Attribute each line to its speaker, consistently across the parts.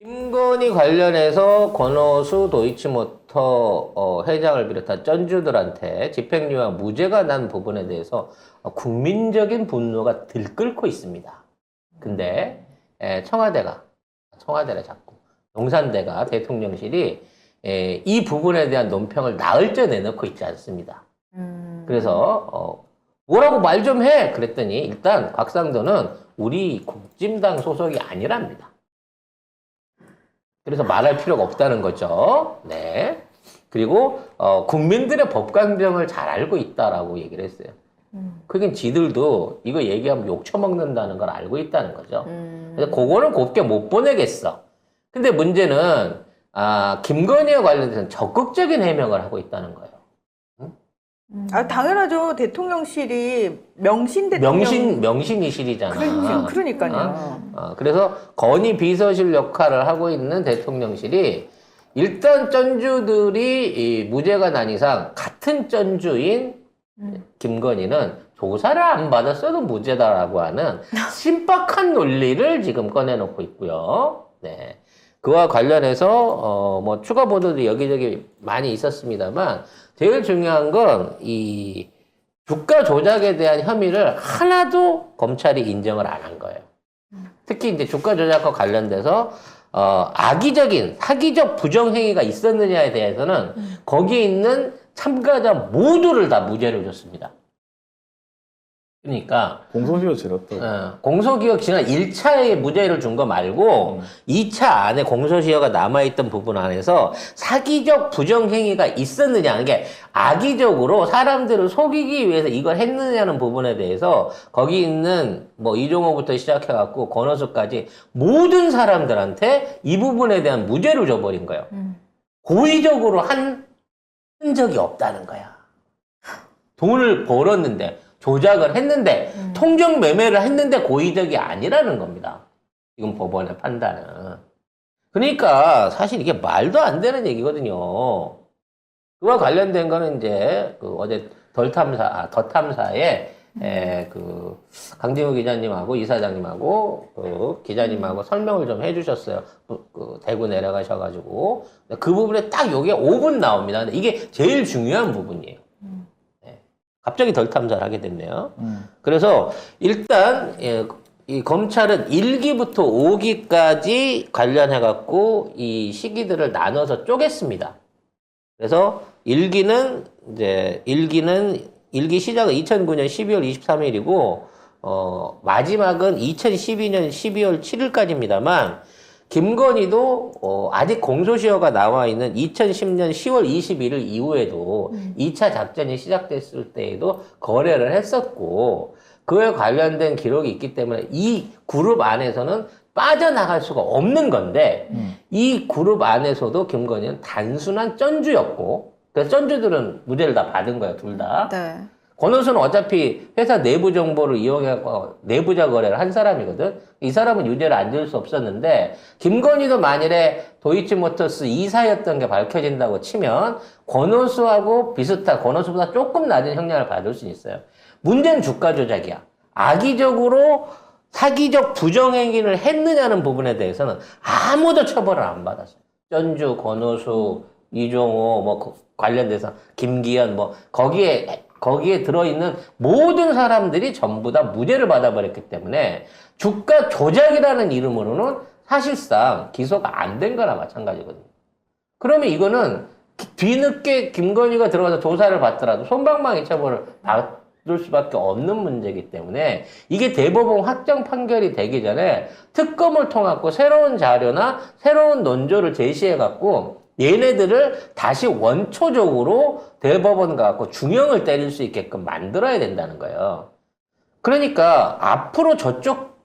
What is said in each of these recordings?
Speaker 1: 김건희 관련해서 권오수 도이치모터 회장을 비롯한 쩐주들한테 집행유예 무죄가 난 부분에 대해서 국민적인 분노가 들끓고 있습니다. 근데 청와대가 자꾸 용산대가 대통령실이 이 부분에 대한 논평을 나흘째 내놓고 있지 않습니다. 그래서 뭐라고 말 좀 해! 그랬더니 일단 곽상도는 우리 국진당 소속이 아니랍니다. 그래서 말할 필요가 없다는 거죠. 네. 그리고 국민들의 법감정을 잘 알고 있다라고 얘기를 했어요. 그게 지들도 이거 얘기하면 욕 처먹는다는 걸 알고 있다는 거죠. 그래서 그거는 곱게 못 보내겠어. 근데 문제는 김건희와 관련해서는 적극적인 해명을 하고 있다는 거예요.
Speaker 2: 당연하죠. 대통령실이 명신 대통령.
Speaker 1: 명신이실이잖아.
Speaker 2: 그러니까요.
Speaker 1: 그래서 건희 비서실 역할을 하고 있는 대통령실이 일단 쩐주들이 무죄가 난 이상 같은 쩐주인 김건희는 조사를 안 받았어도 무죄다라고 하는 신박한 논리를 지금 꺼내놓고 있고요. 네. 그와 관련해서 뭐 추가 보도도 여기저기 많이 있었습니다만 제일 중요한 건 이 주가 조작에 대한 혐의를 하나도 검찰이 인정을 안 한 거예요. 특히 이제 주가 조작과 관련돼서 악의적인 사기적 부정행위가 있었느냐에 대해서는 거기에 있는 참가자 모두를 다 무죄를 줬습니다. 그러니까
Speaker 3: 공소시효 지났다고.
Speaker 1: 공소기각 지난 1차에 무죄를 준 거 말고 2차 안에 공소시효가 남아있던 부분 안에서 사기적 부정행위가 있었느냐, 이게 악의적으로 사람들을 속이기 위해서 이걸 했느냐는 부분에 대해서 거기 있는 뭐 이종호부터 시작해갖고 권오수까지 모든 사람들한테 이 부분에 대한 무죄를 줘버린 거예요. 고의적으로 한 적이 없다는 거야. 돈을 벌었는데 조작을 했는데 통정 매매를 했는데 고의적이 아니라는 겁니다. 지금 법원의 판단은. 그러니까 사실 이게 말도 안 되는 얘기거든요. 그와 관련된 거는 이제 그 어제 더 탐사에 그 강진우 기자님하고 이사장님하고 그 기자님하고 설명을 좀 해주셨어요. 그 대구 내려가셔가지고 그 부분에 딱 요게 5분 나옵니다. 근데 이게 제일 중요한 부분이에요. 갑자기 덜 탐사를 하게 됐네요. 그래서 일단 이 검찰은 1기부터 5기까지 관련해갖고 이 시기들을 나눠서 쪼갰습니다. 그래서 1기는 시작은 2009년 12월 23일이고 마지막은 2012년 12월 7일까지입니다만 김건희도 아직 공소시효가 나와 있는 2010년 10월 21일 이후에도 2차 작전이 시작됐을 때에도 거래를 했었고 그에 관련된 기록이 있기 때문에 이 그룹 안에서는 빠져나갈 수가 없는 건데 이 그룹 안에서도 김건희는 단순한 쩐주였고 그래서 쩐주들은 무죄를 다 받은 거예요, 둘 다.
Speaker 2: 네.
Speaker 1: 권오수는 어차피 회사 내부 정보를 이용해서 내부자 거래를 한 사람이거든. 이 사람은 유죄를 안 줄 수 없었는데 김건희도 만일에 도이치모터스 이사였던 게 밝혀진다고 치면 권오수하고 비슷한 권오수보다 조금 낮은 형량을 받을 수 있어요. 문제는 주가 조작이야. 악의적으로 사기적 부정행위를 했느냐는 부분에 대해서는 아무도 처벌을 안 받았어요. 쩐주, 권오수, 이종호 뭐 관련돼서 김기현 뭐 거기에 들어있는 모든 사람들이 전부 다 무죄를 받아버렸기 때문에 주가 조작이라는 이름으로는 사실상 기소가 안 된 거나 마찬가지거든요. 그러면 이거는 뒤늦게 김건희가 들어가서 조사를 받더라도 솜방망이 처벌을 받을 수밖에 없는 문제이기 때문에 이게 대법원 확정 판결이 되기 전에 특검을 통하고 새로운 자료나 새로운 논조를 제시해갖고 얘네들을 다시 원초적으로 대법원 가고 중형을 때릴 수 있게끔 만들어야 된다는 거예요. 그러니까 앞으로 저쪽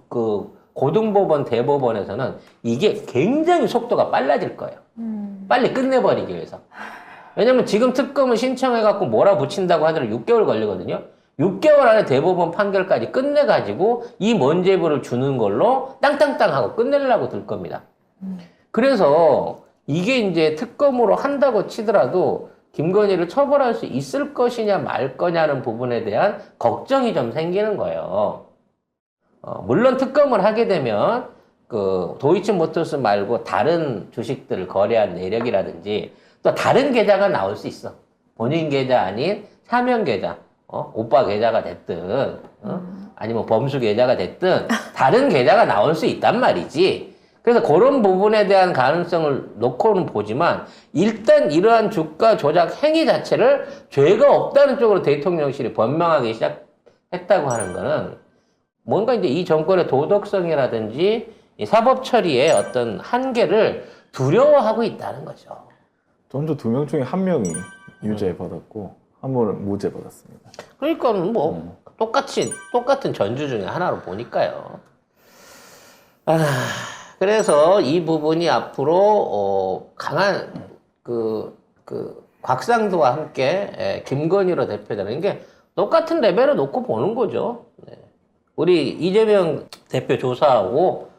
Speaker 1: 그 고등법원, 대법원에서는 이게 굉장히 속도가 빨라질 거예요. 빨리 끝내버리기 위해서. 왜냐면 지금 특검을 신청해갖고 몰아붙인다고 하더라도 6개월 걸리거든요. 6개월 안에 대법원 판결까지 끝내가지고 이 면죄부를 주는 걸로 땅땅땅 하고 끝내려고 들 겁니다. 그래서 이게 이제 특검으로 한다고 치더라도 김건희를 처벌할 수 있을 것이냐 말 거냐는 부분에 대한 걱정이 좀 생기는 거예요. 물론 특검을 하게 되면 그 도이치모터스 말고 다른 주식들을 거래한 내력이라든지 또 다른 계좌가 나올 수 있어. 본인 계좌 아닌 사명 계좌, 오빠 계좌가 됐든, 아니면 범수 계좌가 됐든 다른 계좌가 나올 수 있단 말이지. 그래서 그런 부분에 대한 가능성을 놓고는 보지만 일단 이러한 주가 조작 행위 자체를 죄가 없다는 쪽으로 대통령실이 변명하기 시작했다고 하는 거는 뭔가 이제 이 정권의 도덕성이라든지 이 사법 처리의 어떤 한계를 두려워하고 있다는 거죠.
Speaker 3: 전주 2명 중에 1명이 유죄 받았고 한 분은 무죄 받았습니다.
Speaker 1: 그러니까 뭐 똑같은 전주 중에 하나로 보니까요. 그래서 이 부분이 앞으로 강한 곽상도와 함께 김건희로 대표되는 게 똑같은 레벨을 놓고 보는 거죠. 네. 우리 이재명 대표 조사하고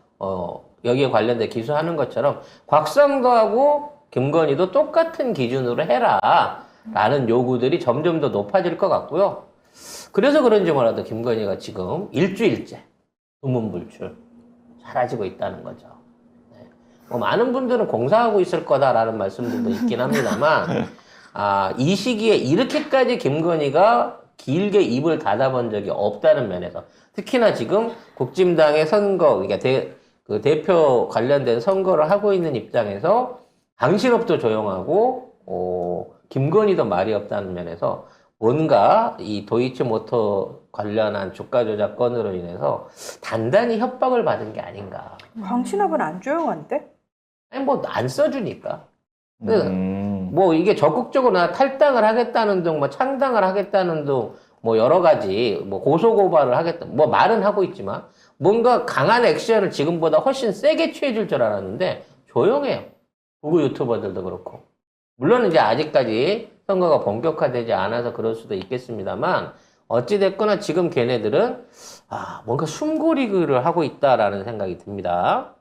Speaker 1: 여기에 관련된 기소하는 것처럼 곽상도하고 김건희도 똑같은 기준으로 해라 라는 요구들이 점점 더 높아질 것 같고요. 그래서 그런지 몰라도 김건희가 지금 일주일째 두문불출 사라지고 있다는 거죠. 네. 뭐 많은 분들은 공사하고 있을 거다라는 말씀들도 있긴 합니다만 이 시기에 이렇게까지 김건희가 길게 입을 닫아본 적이 없다는 면에서 특히나 지금 국진당의 선거, 그러니까 대표 관련된 선거를 하고 있는 입장에서 당신업도 조용하고 김건희도 말이 없다는 면에서 뭔가 이 도이치모터 관련한 주가 조작 건으로 인해서 단단히 협박을 받은 게 아닌가.
Speaker 2: 광신업은 안 조용한데?
Speaker 1: 아니 뭐 안 써주니까. 뭐 이게 적극적으로 나 탈당을 하겠다는 등, 뭐 창당을 하겠다는 등, 뭐 여러 가지 뭐 고소고발을 하겠다, 뭐 말은 하고 있지만 뭔가 강한 액션을 지금보다 훨씬 세게 취해줄 줄 알았는데 조용해요. 구구 유튜버들도 그렇고. 물론 이제 아직까지 선거가 본격화되지 않아서 그럴 수도 있겠습니다만 어찌됐거나 지금 걔네들은 뭔가 숨고리를 하고 있다라는 생각이 듭니다.